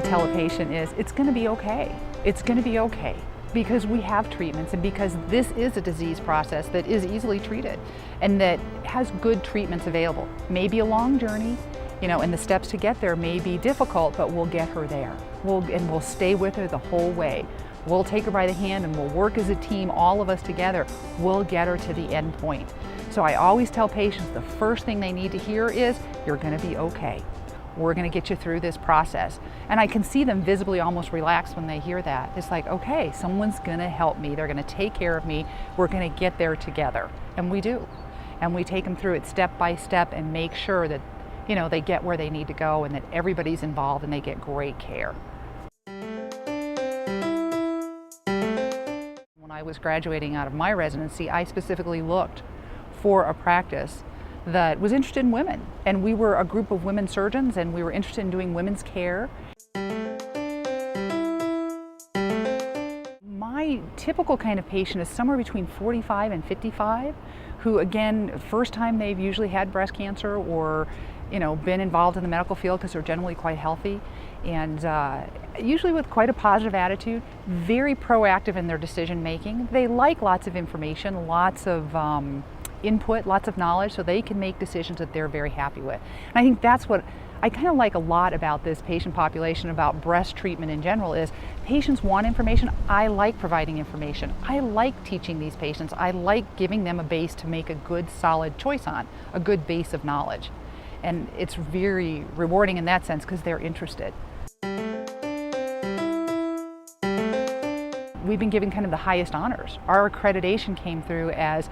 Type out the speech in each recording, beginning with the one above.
tell a patient is, it's going to be okay. It's going to be okay, because we have treatments and because this is a disease process that is easily treated and that has good treatments available. Maybe a long journey, and the steps to get there may be difficult, but we'll get her there. We'll stay with her the whole way. We'll take her by the hand and we'll work as a team, all of us together. We'll get her to the end point. So I always tell patients the first thing they need to hear is, you're going to be okay. We're going to get you through this process. And I can see them visibly almost relax when they hear that. It's like, okay, someone's going to help me. They're going to take care of me. We're going to get there together. And we do. And we take them through it step by step and make sure that, they get where they need to go and that everybody's involved and they get great care. When I was graduating out of my residency, I specifically looked for a practice that was interested in women. And we were a group of women surgeons and we were interested in doing women's care. My typical kind of patient is somewhere between 45 and 55, who again, first time they've usually had breast cancer or been involved in the medical field because they're generally quite healthy and usually with quite a positive attitude, very proactive in their decision making. They like lots of information, lots of input, lots of knowledge, so they can make decisions that they're very happy with. And I think that's what I kind of like a lot about this patient population, about breast treatment in general, is patients want information. I like providing information. I like teaching these patients. I like giving them a base to make a good, solid choice on, a good base of knowledge. And it's very rewarding in that sense because they're interested. We've been given kind of the highest honors. Our accreditation came through as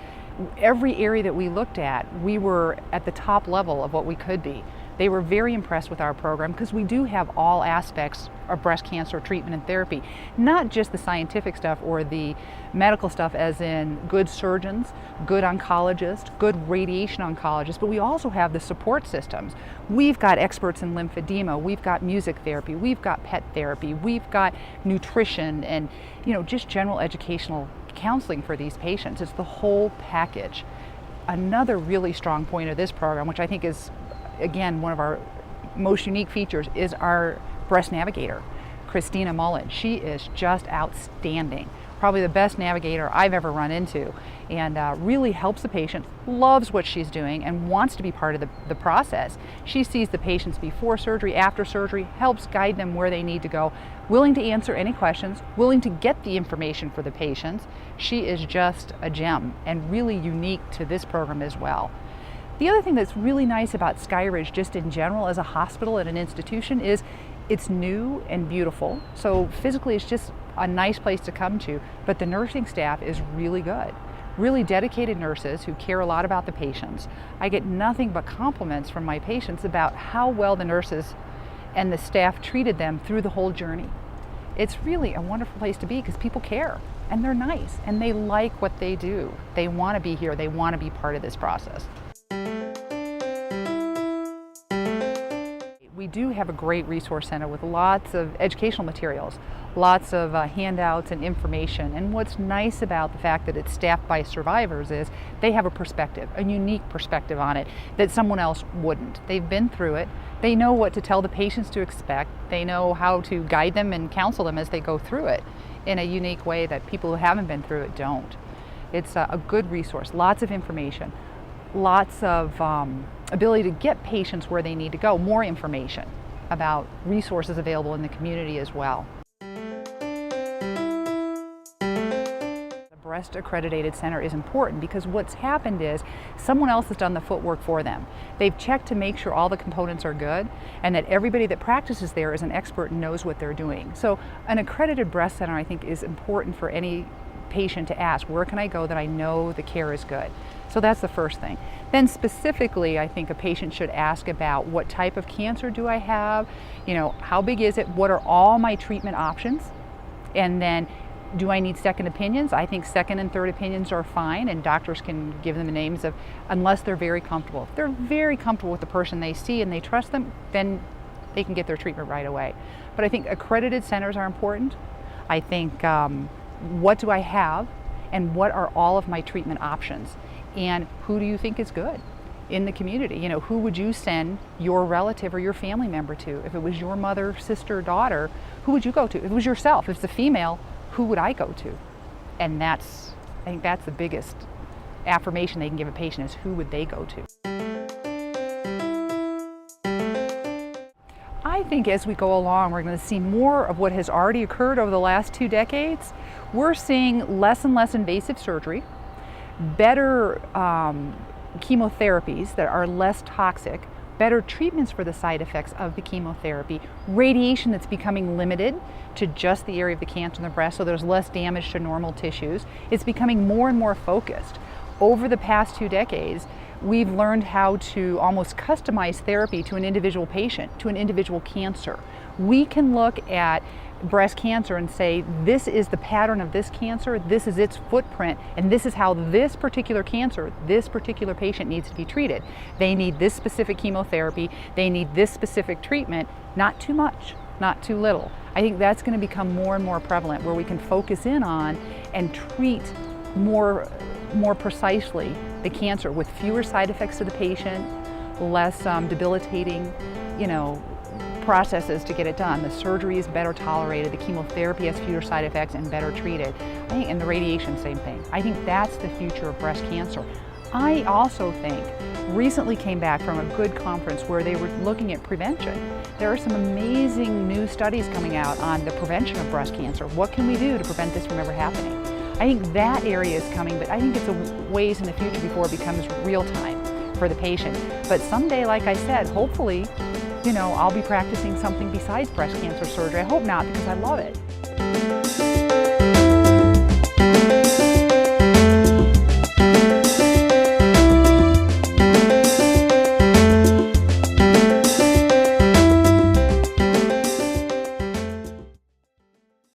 every area that we looked at, we were at the top level of what we could be. They were very impressed with our program because we do have all aspects of breast cancer treatment and therapy, not just the scientific stuff or the medical stuff as in good surgeons, good oncologists, good radiation oncologists, but we also have the support systems. We've got experts in lymphedema, we've got music therapy, we've got pet therapy, we've got nutrition and just general educational counseling for these patients. It's the whole package. Another really strong point of this program, which I think is again one of our most unique features, is our breast navigator, Christina Mullen. She is just outstanding, probably the best navigator I've ever run into, and really helps the patient, loves what she's doing and wants to be part of the process. She sees the patients before surgery, after surgery, helps guide them where they need to go, willing to answer any questions, willing to get the information for the patients. She is just a gem and really unique to this program as well. The other thing that's really nice about Skyridge just in general as a hospital and an institution is it's new and beautiful. So physically it's just a nice place to come to, but the nursing staff is really good. Really dedicated nurses who care a lot about the patients. I get nothing but compliments from my patients about how well the nurses and the staff treated them through the whole journey. It's really a wonderful place to be because people care and they're nice and they like what they do. They want to be here, they want to be part of this process. We do have a great resource center with lots of educational materials, lots of handouts and information. And what's nice about the fact that it's staffed by survivors is they have a perspective, a unique perspective on it that someone else wouldn't. They've been through it. They know what to tell the patients to expect. They know how to guide them and counsel them as they go through it in a unique way that people who haven't been through it don't. It's a good resource, lots of information, lots of ability to get patients where they need to go, more information about resources available in the community as well. The Breast Accredited Center is important because what's happened is someone else has done the footwork for them. They've checked to make sure all the components are good and that everybody that practices there is an expert and knows what they're doing. So an accredited breast center, I think, is important for any patient to ask, where can I go that I know the care is good? So that's the first thing. Then specifically, I think a patient should ask about what type of cancer do I have? How big is it? What are all my treatment options? And then do I need second opinions? I think second and third opinions are fine and doctors can give them the names of, unless they're very comfortable. If they're very comfortable with the person they see and they trust them, then they can get their treatment right away. But I think accredited centers are important. I think what do I have and what are all of my treatment options? And who do you think is good? in the community. You know, who would you send your relative or your family member to? If it was your mother, sister, daughter, who would you go to? If it was yourself, if it's a female, who would I go to? And I think that's the biggest affirmation they can give a patient, is who would they go to? I think as we go along, we're going to see more of what has already occurred over the last 2 decades. We're seeing less and less invasive surgery, better chemotherapies that are less toxic, better treatments for the side effects of the chemotherapy, radiation that's becoming limited to just the area of the cancer in the breast, so there's less damage to normal tissues. It's becoming more and more focused. Over the past 2 decades, we've learned how to almost customize therapy to an individual patient, to an individual cancer. We can look at breast cancer and say, this is the pattern of this cancer, this is its footprint, and this is how this particular cancer, this particular patient needs to be treated. They need this specific chemotherapy, they need this specific treatment, not too much, not too little. I think that's going to become more and more prevalent, where we can focus in on and treat more precisely the cancer with fewer side effects to the patient, less debilitating, processes to get it done. The surgery is better tolerated, the chemotherapy has fewer side effects and better treated. And the radiation, same thing. I think that's the future of breast cancer. I also think, recently came back from a good conference where they were looking at prevention. There are some amazing new studies coming out on the prevention of breast cancer. What can we do to prevent this from ever happening? I think that area is coming, but I think it's a ways in the future before it becomes real time for the patient. But someday, like I said, hopefully, I'll be practicing something besides breast cancer surgery. I hope not, because I love it.